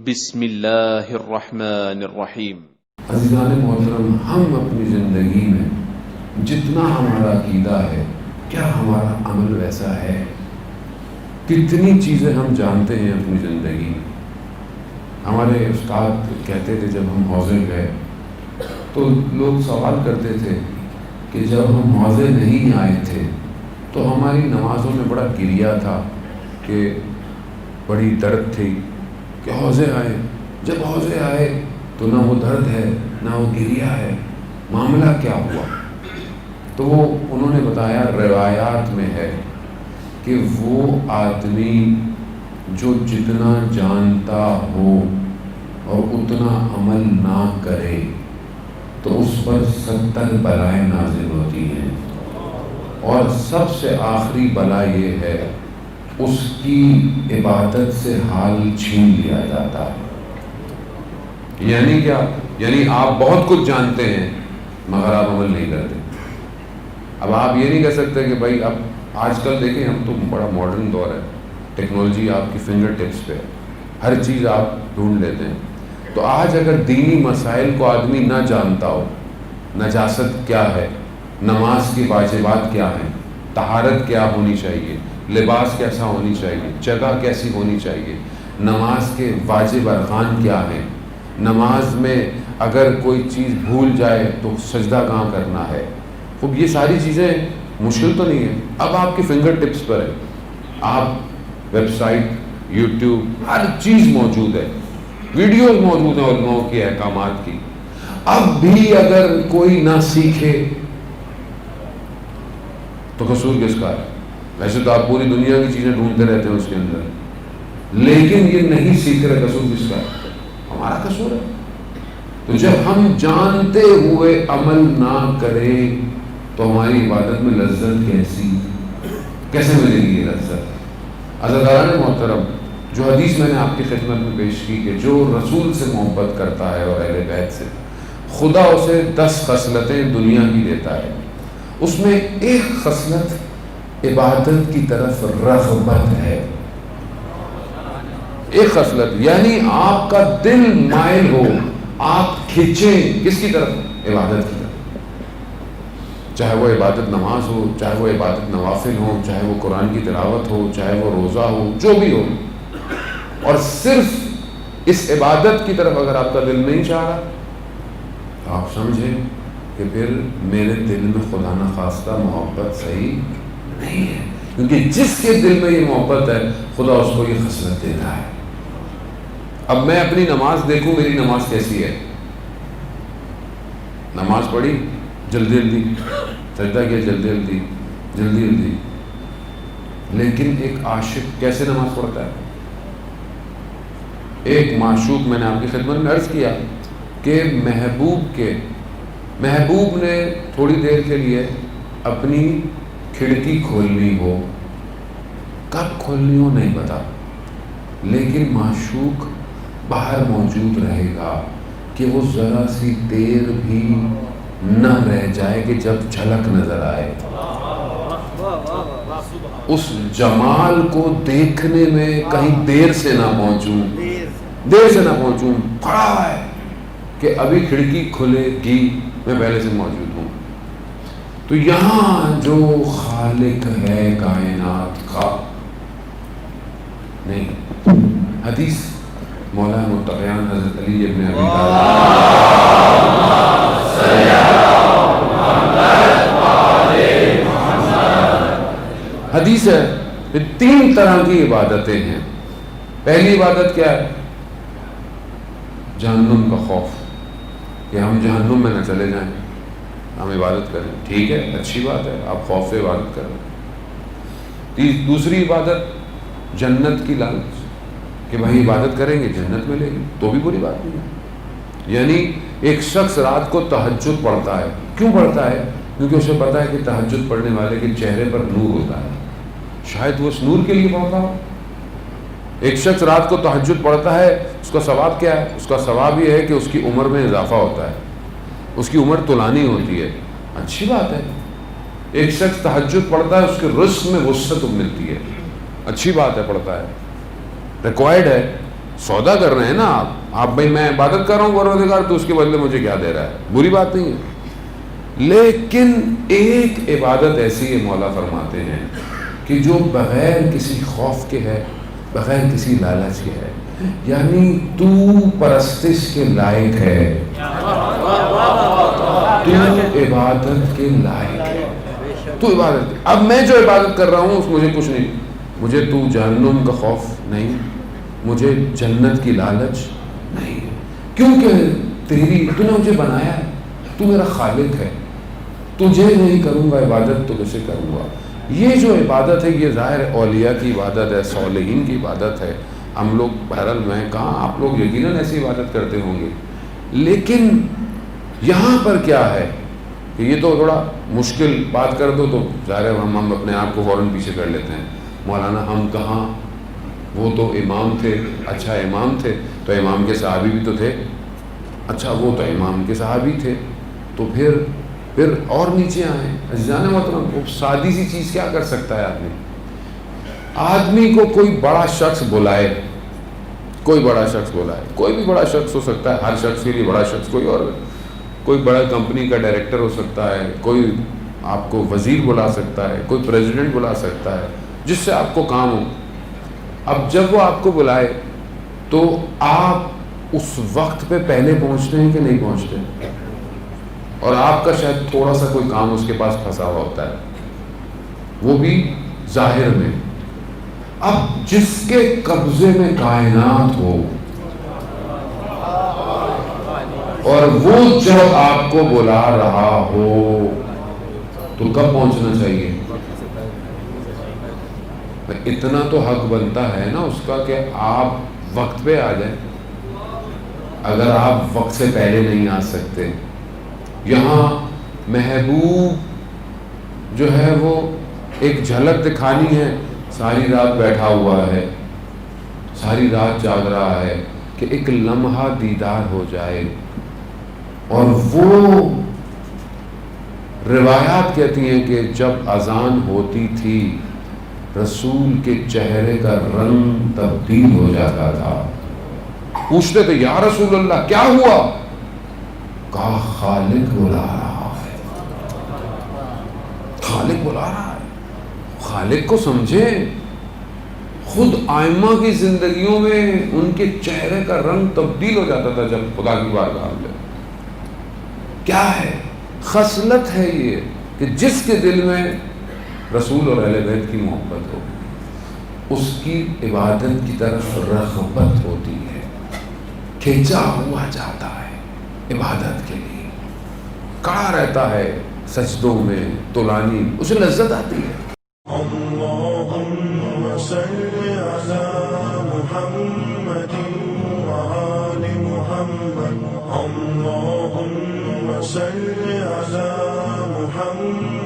بسم اللہ الرحمن الرحیم۔ عزیزان محترم، ہم اپنی زندگی میں جتنا ہمارا عقیدہ ہے، کیا ہمارا عمل ویسا ہے؟ کتنی چیزیں ہم جانتے ہیں اپنی زندگی میں؟ ہمارے استاد کہتے تھے جب ہم حوضے گئے تو لوگ سوال کرتے تھے کہ جب ہم حوضے نہیں آئے تھے تو ہماری نمازوں میں بڑا گریا تھا کہ بڑی درد تھی کہ حوضے آئے، جب حوضے آئے تو نہ وہ درد ہے نہ وہ گریا ہے، معاملہ کیا ہوا؟ تو وہ انہوں نے بتایا روایات میں ہے کہ وہ آدمی جو جتنا جانتا ہو اور اتنا عمل نہ کرے تو اس پر 70 بلائیں نازل ہوتی ہیں، اور سب سے آخری بلا یہ ہے اس کی عبادت سے حال چھین لیا جاتا ہے۔ یعنی کیا؟ یعنی آپ بہت کچھ جانتے ہیں مگر آپ عمل نہیں کرتے۔ اب آپ یہ نہیں کہہ سکتے کہ بھائی اب آج کل دیکھیں ہم تو بڑا ماڈرن دور ہے، ٹیکنالوجی آپ کی فنگر ٹپس پہ ہے، ہر چیز آپ ڈھونڈ لیتے ہیں۔ تو آج اگر دینی مسائل کو آدمی نہ جانتا ہو، نجاست کیا ہے، نماز کی واجبات کیا ہیں، طہارت کیا ہونی چاہیے، لباس کیسا ہونی چاہیے، جگہ کیسی ہونی چاہیے، نماز کے واجب ارکان کیا ہیں، نماز میں اگر کوئی چیز بھول جائے تو سجدہ کہاں کرنا ہے، خوب یہ ساری چیزیں مشکل تو نہیں ہے، اب آپ کی فنگر ٹپس پر ہے۔ آپ ویب سائٹ، یوٹیوب، ہر چیز موجود ہے، ویڈیوز موجود ہیں علماء کی احکامات کی۔ اب بھی اگر کوئی نہ سیکھے تو قصور کس کا ہے؟ ویسے تو آپ پوری دنیا کی چیزیں ڈھونڈتے رہتے ہیں اس کے اندر، لیکن یہ نہیں سیکھ رہے، قصور کس کا ہے؟ ہمارا قصور ہے۔ تو جب ہم جانتے ہوئے عمل نہ کریں تو ہماری عبادت میں لذت کیسے ملے گی؟ یہ لذت عزیزان محترم، جو حدیث میں نے آپ کی خدمت میں پیش کی کہ جو رسول سے محبت کرتا ہے اور اہل بیت سے، خدا اسے 10 خصلتیں دنیا کی دیتا ہے، اس میں ایک خصلت عبادت کی طرف رغبت ہے۔ ایک خصلت یعنی آپ کا دل مائل ہو، آپ کھینچیں کس کی طرف؟ عبادت کی طرف، چاہے وہ عبادت نماز ہو، چاہے وہ عبادت نوافل ہو، چاہے وہ قرآن کی تلاوت ہو، چاہے وہ روزہ ہو، جو بھی ہو۔ اور صرف اس عبادت کی طرف اگر آپ کا دل نہیں چاہ رہا تو آپ سمجھیں کہ پھر میرے دل میں خدا نخواستہ محبت صحیح نہیں ہے، کیونکہ جس کے دل میں یہ محبت ہے خدا اس کو یہ خصلت دیتا ہے۔ اب میں اپنی نماز دیکھوں، میری نماز کیسی ہے؟ نماز پڑھی جلدی جلدی، سجدہ کیا جلدی جلدی، لیکن ایک عاشق کیسے نماز پڑھتا ہے؟ ایک معشوق، میں نے آپ کی خدمت میں عرض کیا کہ محبوب نے تھوڑی دیر کے لیے اپنی کھڑکی کھولنی ہو، کب کھولنی ہو نہیں پتا، لیکن معشوق باہر موجود رہے گا کہ وہ ذرا سی دیر بھی نہ رہ جائے کہ جب جھلک نظر آئے، اس جمال کو دیکھنے میں کہیں دیر سے نہ پہنچوں، کھڑا ہے کہ ابھی کھڑکی کھلے گی، میں پہلے سے موجود ہوں۔ تو یہاں جو خالق ہے کائنات کا، نہیں، حدیث مولا متقیان حضرت علی ابن ابی حدیث ہے کہ 3 طرح کی عبادتیں ہیں۔ پہلی عبادت کیا ہے؟ جہنم کا خوف، کہ ہم جہنم میں نہ چلے جائیں، ہم عبادت کریں، ٹھیک ہے، اچھی بات ہے، آپ خوف سے عبادت کریں۔ دوسری عبادت جنت کی لالچ، کہ بھائی عبادت کریں گے جنت ملے گی، تو بھی بری بات نہیں ہے۔ یعنی ایک شخص رات کو تہجد پڑھتا ہے، کیوں پڑھتا ہے؟ کیونکہ اسے پتا ہے کہ تہجد پڑھنے والے کے چہرے پر نور ہوتا ہے، شاید وہ اس نور کے لیے پڑھتا ہو۔ ایک شخص رات کو تہجد پڑھتا ہے، اس کا ثواب کیا ہے؟ اس کا ثواب یہ ہے کہ اس کی عمر میں اضافہ ہوتا ہے، اس کی عمر طولانی ہوتی ہے، اچھی بات ہے۔ ایک شخص تہجد پڑھتا ہے، اس کے رزق میں وسعت ملتی ہے، اچھی بات ہے، پڑھتا ہے، ریکوائرڈ ہے، سودا کر رہے ہیں نا آپ بھائی میں عبادت کر رہا ہوں پروردگار تو اس کے بدلے مجھے کیا دے رہا ہے، بری بات نہیں ہے، لیکن ایک عبادت ایسی ہے مولا فرماتے ہیں کہ جو بغیر کسی خوف کے ہے، بغیر کسی لالچ کے ہے، یعنی تو پرستش کے لائق ہے، تو عبادت کے لائق ہے، تو عبادت۔ اب میں جو عبادت کر رہا ہوں اس مجھے کچھ نہیں، مجھے تو جہنم کا خوف نہیں، مجھے جنت کی لالچ نہیں، کیونکہ تو نے مجھے بنایا ہے، تو میرا خالق ہے، تجھے نہیں کروں گا عبادت تو کیسے کروں گا؟ یہ جو عبادت ہے یہ ظاہر اولیاء کی عبادت ہے، صالحین کی عبادت ہے، ہم لوگ بہرحال میں کہاں آپ لوگ یقیناً ایسی عبادت کرتے ہوں گے، لیکن یہاں پر کیا ہے کہ یہ تو تھوڑا مشکل بات کر دو تو ظاہر ہے ہم اپنے آپ کو فوراً پیچھے کر لیتے ہیں، مولانا ہم کہاں، وہ تو امام تھے، اچھا امام تھے تو امام کے صحابی بھی تو تھے، اچھا وہ تو امام کے صحابی تھے تو پھر اور نیچے آئیں، عزیزان محترم، وہ سادی سی چیز کیا کر سکتا ہے آدمی کو کوئی بڑا شخص بلائے، کوئی بڑا شخص بلائے، کوئی بھی بڑا شخص ہو سکتا ہے، ہر شخص کے لیے بڑا شخص کوئی اور، کوئی بڑا کمپنی کا ڈائریکٹر ہو سکتا ہے، کوئی آپ کو وزیر بلا سکتا ہے، کوئی پریزیڈنٹ بلا سکتا ہے جس سے آپ کو کام ہو۔ اب جب وہ آپ کو بلائے تو آپ اس وقت پہ پہلے پہنچتے ہیں کہ نہیں پہنچتے؟ اور آپ کا شاید تھوڑا سا کوئی کام اس کے پاس پھنسا ہوا ہوتا ہے، وہ بھی ظاہر میں۔ اب جس کے قبضے میں کائنات ہو اور وہ جب آپ کو بلا رہا ہو تو کب پہنچنا چاہیے؟ اتنا تو حق بنتا ہے نا اس کا کہ آپ وقت پہ آ جائیں، اگر آپ وقت سے پہلے نہیں آ سکتے۔ یہاں محبوب جو ہے وہ ایک جھلک دکھانی ہے، ساری رات بیٹھا ہوا ہے، ساری رات جاگ رہا ہے کہ ایک لمحہ دیدار ہو جائے، اور وہ روایات کہتی ہیں کہ جب اذان ہوتی تھی رسول کے چہرے کا رنگ تبدیل ہو جاتا تھا، پوچھتے تھے یا رسول اللہ کیا ہوا؟ کہا خالق بلا رہا ہے، خالق بلا رہا ہے۔ خالق کو سمجھیں، خود آئمہ کی زندگیوں میں ان کے چہرے کا رنگ تبدیل ہو جاتا تھا جب خدا کی بارگاہ میں۔ کیا ہے؟ خصلت ہے یہ کہ جس کے دل میں رسول اور اہل بیت کی محبت ہو اس کی عبادت کی طرف رغبت ہوتی ہے، کھینچا ہوا جاتا ہے عبادت کے لیے، کھڑا رہتا ہے سجدوں میں، طلانی، اسے لذت آتی ہے۔ اللہم صلی علی محمد وآل محمد، اللہم صلی علی محمد